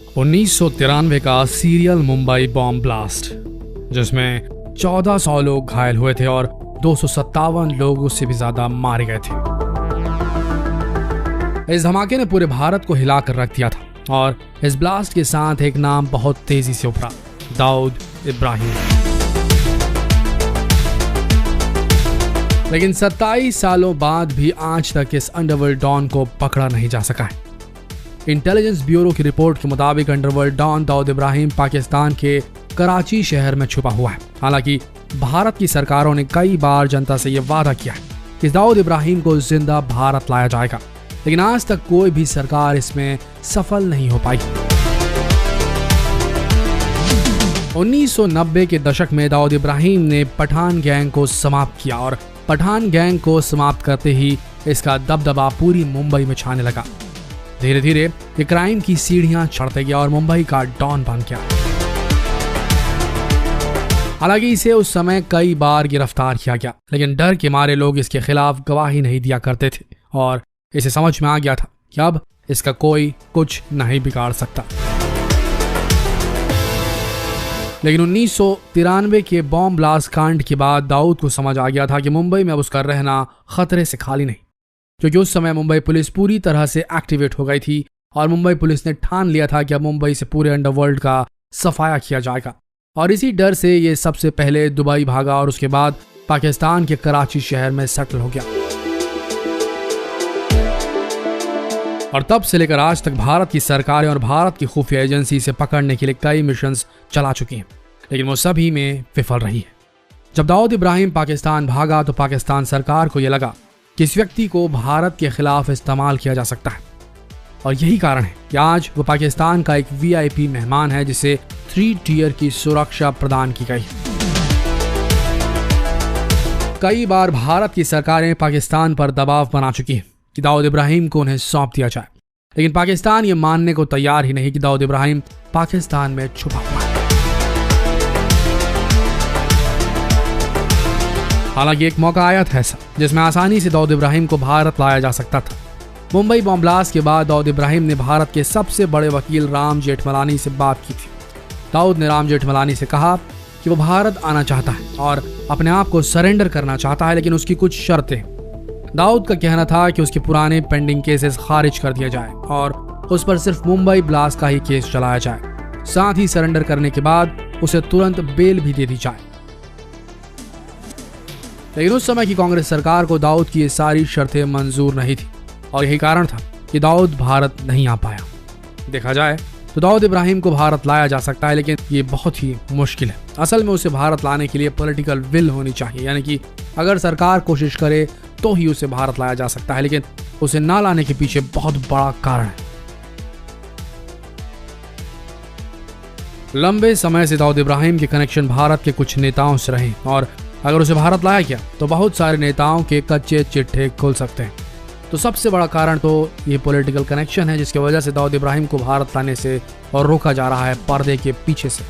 1993 का serial Mumbai bomb blast, जिसमें 1400 लोग घायल हुए थे और 257 लोग उससे भी ज्यादा मारे गए थे। इस धमाके ने पूरे भारत को हिलाकर रख दिया था और इस ब्लास्ट के साथ एक नाम बहुत तेजी से उभरा, दाऊद इब्राहिम। लेकिन 27 सालों बाद भी आज तक इस अंडरवर्ल्ड डॉन को पकड़ा नहीं जा सका है। इंटेलिजेंस ब्यूरो की रिपोर्ट के मुताबिक अंडरवर्ल्ड डॉन दाऊद इब्राहिम पाकिस्तान के कराची शहर में छुपा हुआ है। हालांकि भारत की सरकारों ने कई बार जनता से यह वादा किया है कि दाऊद इब्राहिम को जिंदा भारत लाया जाएगा, लेकिन आज तक कोई भी सरकार इसमें सफल नहीं हो पाई। 1990 के दशक में दाऊद इब्राहिम ने पठान गैंग को समाप्त किया और पठान गैंग को समाप्त करते ही इसका दबदबा पूरी मुंबई में छाने लगा। धीरे धीरे ये क्राइम की सीढ़ियां चढ़ते गया और मुंबई का डॉन बन गया। हालांकि इसे उस समय कई बार गिरफ्तार किया गया, लेकिन डर के मारे लोग इसके खिलाफ गवाही नहीं दिया करते थे और इसे समझ में आ गया था कि अब इसका कोई कुछ नहीं बिगाड़ सकता। लेकिन 1993 के बॉम्ब ब्लास्ट कांड के बाद दाऊद को समझ आ गया था कि मुंबई में अब उसका रहना खतरे से खाली नहीं, क्योंकि उस समय मुंबई पुलिस पूरी तरह से एक्टिवेट हो गई थी और मुंबई पुलिस ने ठान लिया था कि अब मुंबई से पूरे अंडरवर्ल्ड का सफाया किया जाएगा। और इसी डर से ये सबसे पहले दुबई भागा और उसके बाद पाकिस्तान के कराची शहर में सेटल हो गया। और तब से लेकर आज तक भारत की सरकारें और भारत की खुफिया एजेंसी इसे पकड़ने के लिए कई मिशंस चला चुकी हैं, लेकिन वो सभी में विफल रही है। जब दाऊद इब्राहिम पाकिस्तान भागा तो पाकिस्तान सरकार को यह लगा कि इस व्यक्ति को भारत के खिलाफ इस्तेमाल किया जा सकता है, और यही कारण है कि आज वो पाकिस्तान का एक VIP मेहमान है जिसे 3 टियर की सुरक्षा प्रदान की गई। कई बार भारत की सरकारें पाकिस्तान पर दबाव बना चुकी हैं कि दाऊद इब्राहिम को उन्हें सौंप दिया जाए, लेकिन पाकिस्तान ये मानने को तैयार ही नहीं कि दाऊद इब्राहिम पाकिस्तान में छुपा हुआ है। हालांकि एक मौका आया था ऐसा जिसमें आसानी से दाऊद इब्राहिम को भारत लाया जा सकता था। मुंबई बॉम्ब ब्लास्ट के बाद दाऊद इब्राहिम ने भारत के सबसे बड़े वकील राम जेठमलानी से बात की थी। दाऊद ने राम जेठमलानी से कहा कि वो भारत आना चाहता है और अपने आप को सरेंडर करना चाहता है, लेकिन उसकी कुछ शर्तें। दाऊद का कहना था कि उसके पुराने पेंडिंग केसेस खारिज कर दिया जाए और उस पर सिर्फ मुंबई ब्लास्ट का ही केस चलाया जाए। साथ ही सरेंडर करने के बाद उसे तुरंत बेल भी दे दी जाए। लेकिन उस समय की कांग्रेस सरकार को दाऊद की ये सारी शर्तें मंजूर नहीं थी और यही कारण था कि दाऊद भारत नहीं आ पाया। देखा जाए तो दाऊद इब्राहिम को भारत लाया जा सकता है, लेकिन ये बहुत ही मुश्किल है। असल में उसे भारत लाने के लिए पॉलिटिकल विल होनी चाहिए, यानी कि अगर सरकार कोशिश करे तो ही उसे भारत लाया जा सकता है, लेकिन उसे ना लाने के पीछे बहुत बड़ा कारण है। लंबे समय से दाऊद इब्राहिम के कनेक्शन भारत के कुछ नेताओं से रहे और अगर उसे भारत लाया गया तो बहुत सारे नेताओं के कच्चे चिट्ठे खुल सकते हैं। तो सबसे बड़ा कारण तो ये पॉलिटिकल कनेक्शन है, जिसकी वजह से दाऊद इब्राहिम को भारत लाने से और रोका जा रहा है पर्दे के पीछे से।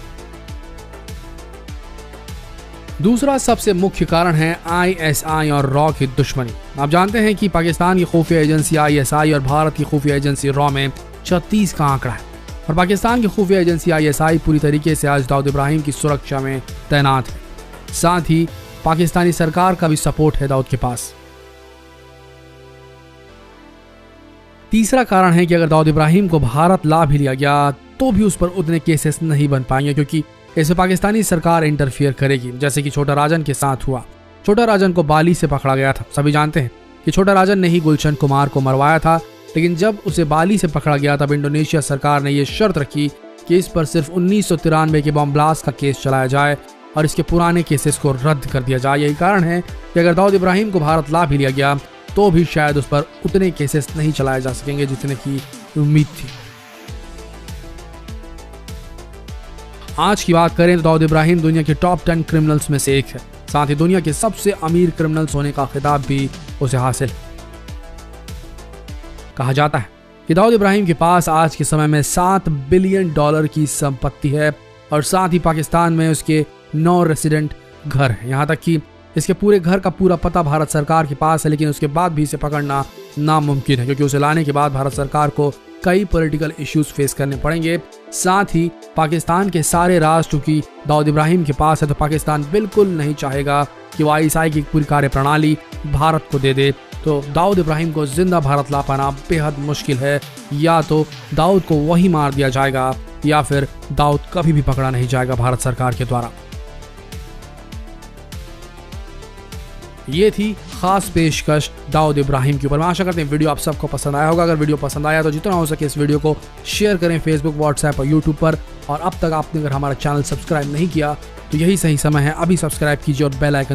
दूसरा सबसे मुख्य कारण है ISI और रॉ की दुश्मनी। आप जानते हैं कि पाकिस्तान की खुफिया एजेंसी ISI और भारत की खुफिया एजेंसी रॉ में 36 का आंकड़ा है और पाकिस्तान की खुफिया एजेंसी ISI पूरी तरीके से आज दाऊद इब्राहिम की सुरक्षा में तैनात है। साथ ही पाकिस्तानी सरकार का भी सपोर्ट है दाऊद के पास। तीसरा कारण है कि अगर दाऊद इब्राहिम को भारत ला भी लिया गया तो भी उस पर उतने केसेस नहीं बन पाएंगे, क्योंकि इसमें पाकिस्तानी सरकार इंटरफियर करेगी, जैसे कि छोटा राजन के साथ हुआ। छोटा राजन को बाली से पकड़ा गया था। सभी जानते हैं कि छोटा राजन ने ही गुलशन कुमार को मरवाया था, लेकिन जब उसे बाली से पकड़ा गया तब इंडोनेशिया सरकार ने यह शर्त रखी कि इस पर सिर्फ 1993 के बॉम्ब ब्लास्ट का केस चलाया जाए और इसके पुराने केसेस को रद्द कर दिया जाए। यही कारण है कि अगर दाऊद इब्राहिम को भारत ला भी लिया गया तो भी शायद उस पर उतने केसेस नहीं चलाए जा सकेंगे जितने की उम्मीद थी। आज की बात करें तो दाऊद इब्राहिम दुनिया के टॉप 10 क्रिमिनल्स में से एक है। साथ ही दुनिया के सबसे अमीर क्रिमिनल्स होने का खिताब भी उसे हासिल। कहा जाता है कि दाऊद इब्राहिम के पास आज के समय में $7 बिलियन की संपत्ति है और साथ ही पाकिस्तान में उसके 9 रेसिडेंट घर हैं। यहाँ तक कि इसके पूरे घर का पूरा पता भारत सरकार के पास है, लेकिन उसके बाद भी इसे पकड़ना नामुमकिन है, क्योंकि उसे लाने के बाद भारत सरकार को कई पॉलिटिकल इश्यूज फेस करने पड़ेंगे। साथ ही पाकिस्तान के सारे राज चूंकि दाऊद इब्राहिम के पास है, तो पाकिस्तान बिल्कुल नहीं चाहेगा कि वो ISI की पूरी कार्य प्रणाली भारत को दे दे। तो दाऊद इब्राहिम को जिंदा भारत ला पाना बेहद मुश्किल है। या तो दाऊद को वही मार दिया जाएगा या फिर दाऊद कभी भी पकड़ा नहीं जाएगा भारत सरकार के द्वारा। ये थी खास पेशकश दाऊद इब्राहिम के ऊपर। मैं आशा करते हैं वीडियो आप सबको पसंद आया होगा। अगर वीडियो पसंद आया तो जितना हो सके इस वीडियो को शेयर करें फेसबुक, व्हाट्सएप और यूट्यूब पर। और अब तक आपने अगर हमारा चैनल सब्सक्राइब नहीं किया तो यही सही समय है, अभी सब्सक्राइब कीजिए और बेल आइकन